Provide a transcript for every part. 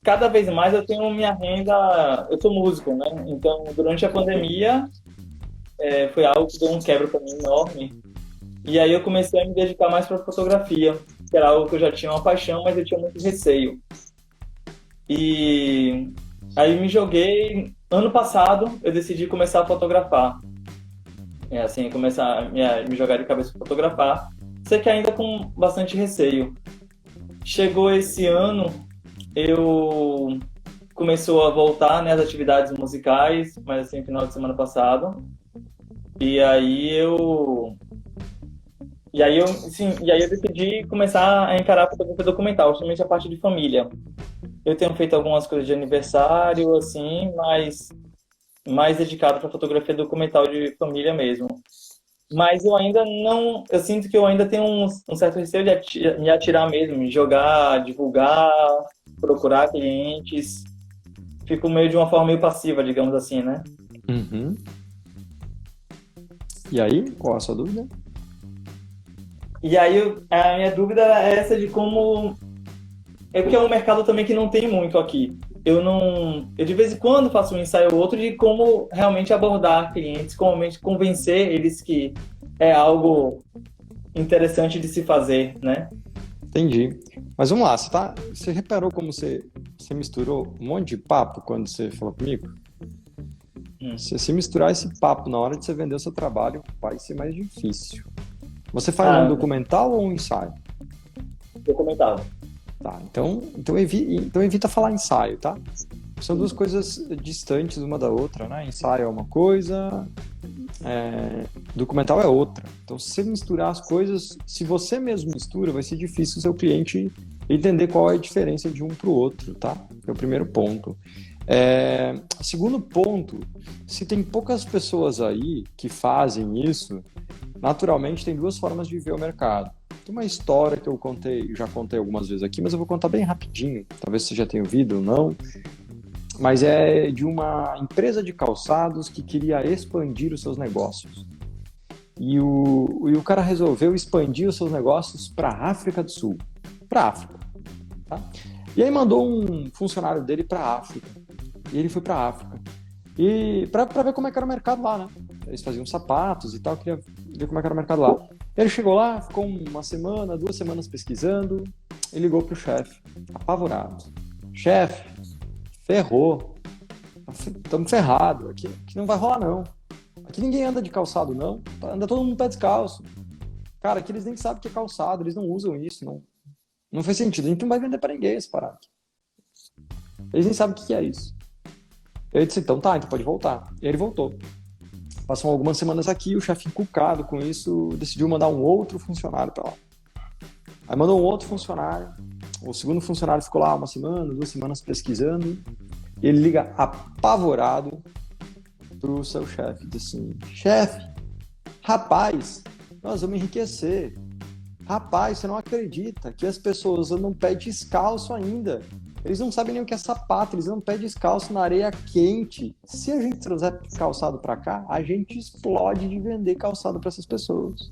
cada vez mais eu tenho minha renda. Eu sou músico, né? Então, durante a pandemia, foi algo que deu um quebra para mim enorme. E aí eu comecei a me dedicar mais para fotografia, que era algo que eu já tinha uma paixão, mas eu tinha muito receio. E aí me joguei. Ano passado, eu decidi começar a fotografar. Assim, começar a me jogar de cabeça para fotografar. Sei que ainda com bastante receio. Chegou esse ano, eu começou a voltar, né, as atividades musicais, mas assim, final de semana passado. E aí eu e aí eu decidi começar a encarar a fotografia documental, justamente a parte de família. Eu tenho feito algumas coisas de aniversário, assim, mas mais dedicado para fotografia documental de família mesmo. Mas eu ainda não, eu sinto que eu ainda tenho um certo receio de me atirar mesmo, me jogar, divulgar, procurar clientes. Fico meio de uma forma meio passiva, digamos assim, né? Uhum. E aí, qual a sua dúvida? E aí a minha dúvida é essa de como. É porque é um mercado também que não tem muito aqui. Eu não. Eu de vez em quando faço um ensaio ou outro de como realmente abordar clientes, como realmente convencer eles que é algo interessante de se fazer, né? Entendi. Mas vamos lá, você reparou como você misturou um monte de papo quando você falou comigo? Hum. Se misturar esse papo na hora de você vender o seu trabalho, vai ser mais difícil. Você faz um Ah, documental ou um ensaio? documental. Tá, então evita falar ensaio, tá? São duas coisas distantes uma da outra, né? Ensaio é uma coisa, documental é outra. Então, se você misturar as coisas, se você mesmo mistura, vai ser difícil o seu cliente entender qual é a diferença de um para o outro, tá? É o primeiro ponto. Segundo ponto, se tem poucas pessoas aí que fazem isso, naturalmente tem duas formas de ver o mercado. Tem uma história que eu já contei algumas vezes aqui, mas eu vou contar bem rapidinho. Talvez você já tenha ouvido ou não. Mas é de uma empresa de calçados que queria expandir os seus negócios. E o cara resolveu expandir os seus negócios para a África do Sul. Para a África. Tá? E aí mandou um funcionário dele para a África. E ele foi para a África. E para ver como é que era o mercado lá, né? Eles faziam sapatos e tal, queria ver como é que era o mercado lá. Ele chegou lá, ficou uma semana, 2 semanas pesquisando e ligou pro chefe, apavorado. Chefe, ferrou. Estamos ferrados. Aqui não vai rolar, não. Aqui ninguém anda de calçado, não. Anda todo mundo pé descalço. Cara, aqui eles nem sabem o que é calçado, eles não usam isso, não faz sentido. A gente não vai vender para ninguém esse parado. Eles nem sabem o que é isso. Eu disse, então tá, então pode voltar. E ele voltou. Passam algumas semanas aqui, o chefe encucado com isso, decidiu mandar um outro funcionário para lá. Aí mandou um outro funcionário, o segundo funcionário ficou lá 1 semana, 2 semanas pesquisando, e ele liga apavorado pro seu chefe, diz assim, chefe, rapaz, nós vamos enriquecer. Rapaz, você não acredita que as pessoas andam pé descalço ainda. Eles não sabem nem o que é sapato, eles andam pé descalço na areia quente. Se a gente trouxer calçado para cá, a gente explode de vender calçado para essas pessoas.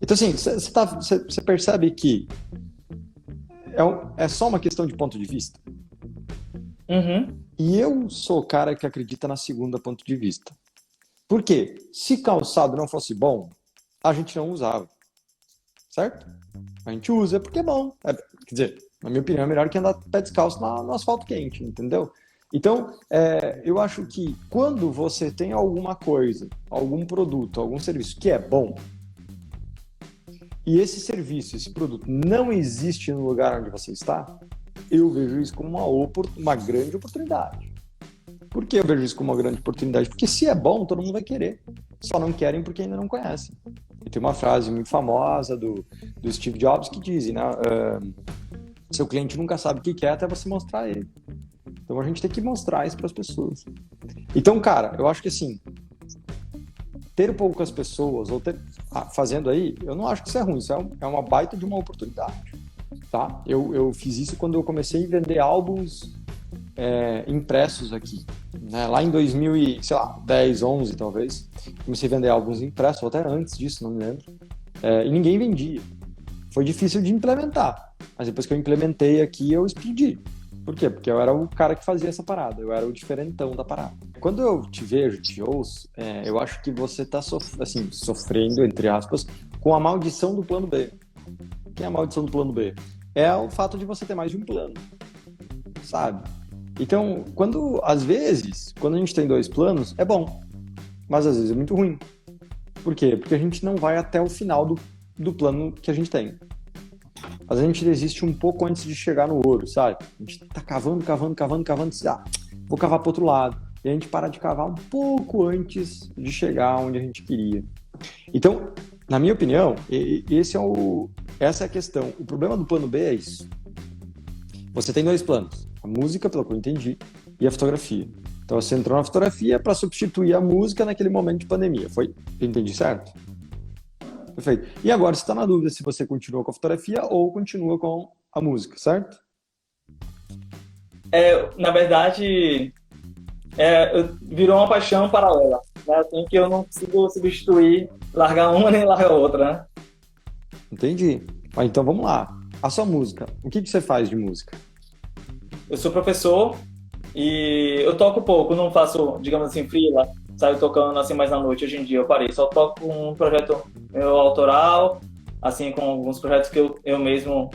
Então, assim, você percebe que é só uma questão de ponto de vista? Uhum. E eu sou o cara que acredita na segunda ponto de vista. Por quê? Se calçado não fosse bom, a gente não usava. Certo? A gente usa porque é bom. Quer dizer, na minha opinião, é melhor que andar pé descalço no asfalto quente, entendeu? Então, eu acho que quando você tem alguma coisa, algum produto, algum serviço que é bom, e esse serviço, esse produto não existe no lugar onde você está, eu vejo isso como uma grande oportunidade. Por que eu vejo isso como uma grande oportunidade? Porque se é bom, todo mundo vai querer. Só não querem porque ainda não conhecem. E tem uma frase muito famosa do Steve Jobs que diz, né? Seu cliente nunca sabe o que quer até você mostrar ele. Então a gente tem que mostrar isso para as pessoas. Então, cara, eu acho que assim, ter poucas pessoas ou fazendo aí, eu não acho que isso é ruim, isso é uma baita de uma oportunidade, tá? Eu fiz isso quando eu comecei a vender álbuns impressos aqui, né? Lá em 2010, 11 talvez, comecei a vender álbuns impressos, ou até antes disso, não me lembro, e ninguém vendia. Foi difícil de implementar, Mas depois que eu implementei aqui, eu explodi. Por quê? Porque eu era o cara que fazia essa parada, eu era o diferentão da parada. Quando eu te vejo, te ouço, eu acho que você tá assim, sofrendo, entre aspas, com a maldição do plano B. O que é a maldição do plano B? É o fato de você ter mais de um plano, sabe? Então, às vezes, quando a gente tem dois planos, é bom, mas às vezes é muito ruim. Por quê? Porque a gente não vai até o final do plano que a gente tem. Às vezes a gente desiste um pouco antes de chegar no ouro, sabe? A gente tá cavando, vou cavar pro outro lado. E a gente para de cavar um pouco antes de chegar onde a gente queria. Então, na minha opinião, essa é a questão. O problema do plano B é isso. Você tem dois planos. A música, pelo que eu entendi, e a fotografia. Então você entrou na fotografia para substituir a música naquele momento de pandemia. Foi? Eu entendi certo? Perfeito. E agora você está na dúvida se você continua com a fotografia ou continua com a música, certo? Na verdade, virou uma paixão paralela, né? Assim que eu não consigo substituir, largar uma nem largar a outra, né? Entendi. Mas então vamos lá. A sua música, o que você faz de música? Eu sou professor e eu toco pouco, não faço, digamos assim, freela, saio tocando assim mais na noite. Hoje em dia eu parei, só toco com um projeto meu autoral, assim, com alguns projetos que eu mesmo,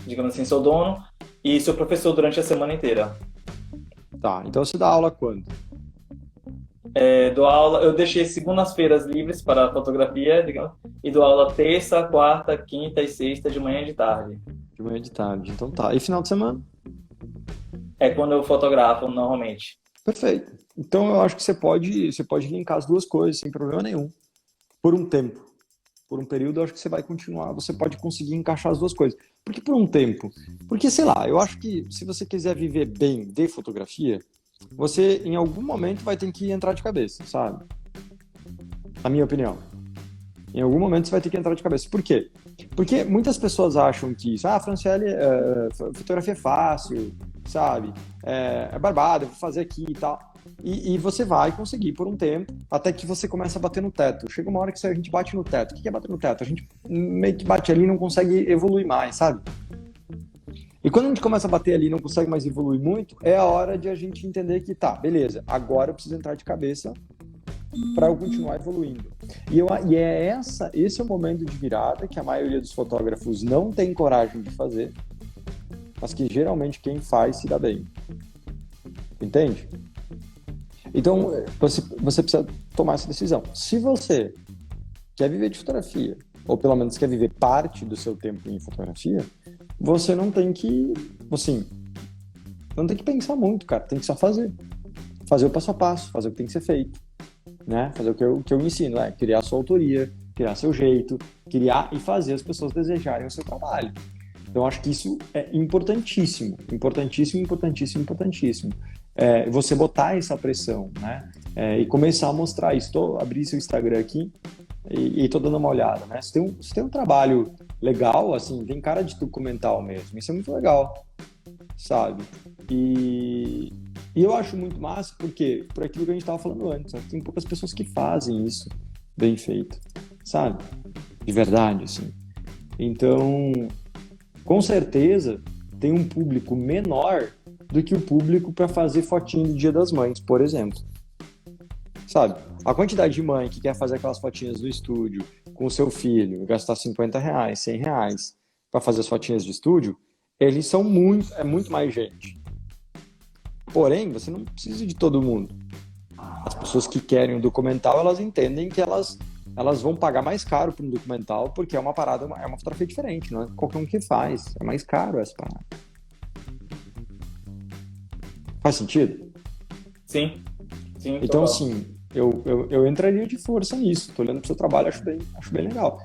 digamos assim, sou dono, e sou professor durante a semana inteira. Tá, então você dá aula quando? Dou aula, eu deixei segundas-feiras livres para fotografia, digamos, e dou aula terça, quarta, quinta e sexta, de manhã e de tarde. De manhã e de tarde, então tá. E final de semana? É quando eu fotografo, normalmente. Perfeito. Então eu acho que você pode linkar as duas coisas sem problema nenhum. Por um tempo. Por um período, eu acho que você vai continuar, você pode conseguir encaixar as duas coisas. Por que por um tempo? Porque, sei lá, eu acho que se você quiser viver bem de fotografia, você em algum momento vai ter que entrar de cabeça, sabe? Na minha opinião. Em algum momento você vai ter que entrar de cabeça. Por quê? Porque muitas pessoas acham que, Franciele, fotografia é fácil, sabe? É barbado, eu vou fazer aqui e tal. E você vai conseguir por um tempo, até que você começa a bater no teto. Chega uma hora que a gente bate no teto. O que é bater no teto? A gente meio que bate ali e não consegue evoluir mais, sabe? E quando a gente começa a bater ali e não consegue mais evoluir muito, é a hora de a gente entender que, tá, beleza, agora eu preciso entrar de cabeça para eu continuar evoluindo. Esse é o momento de virada que a maioria dos fotógrafos não tem coragem de fazer, mas que geralmente quem faz se dá bem. Entende? Então, você precisa tomar essa decisão. Se você quer viver de fotografia, ou pelo menos quer viver parte do seu tempo em fotografia, você não tem que, assim, não tem que pensar muito, cara. Tem que só fazer. Fazer o passo a passo, fazer o que tem que ser feito. Né? Fazer o que eu ensino, criar sua autoria, criar seu jeito, criar e fazer as pessoas desejarem o seu trabalho. Então, acho que isso é importantíssimo, importantíssimo, importantíssimo, importantíssimo. Você botar essa pressão, né? E começar a mostrar isso. Estou abrindo seu Instagram aqui e estou dando uma olhada, né? Você tem um trabalho legal, assim, tem cara de documental mesmo. Isso é muito legal, sabe? E eu acho muito massa porque, por aquilo que a gente estava falando antes, tem poucas pessoas que fazem isso bem feito, sabe? De verdade, assim. Então, com certeza, tem um público menor do que o público para fazer fotinho do Dia das Mães, por exemplo. Sabe? A quantidade de mãe que quer fazer aquelas fotinhas do estúdio com o seu filho, gastar R$50, R$100 para fazer as fotinhas de estúdio, eles são muito mais gente. Porém, você não precisa de todo mundo. As pessoas que querem um documental, elas entendem que elas vão pagar mais caro para um documental, porque é uma fotografia diferente, não é qualquer um que faz. É mais caro essa parada. Faz sentido? Sim. Então, assim, eu entraria de força nisso. Tô olhando pro seu trabalho, acho bem legal.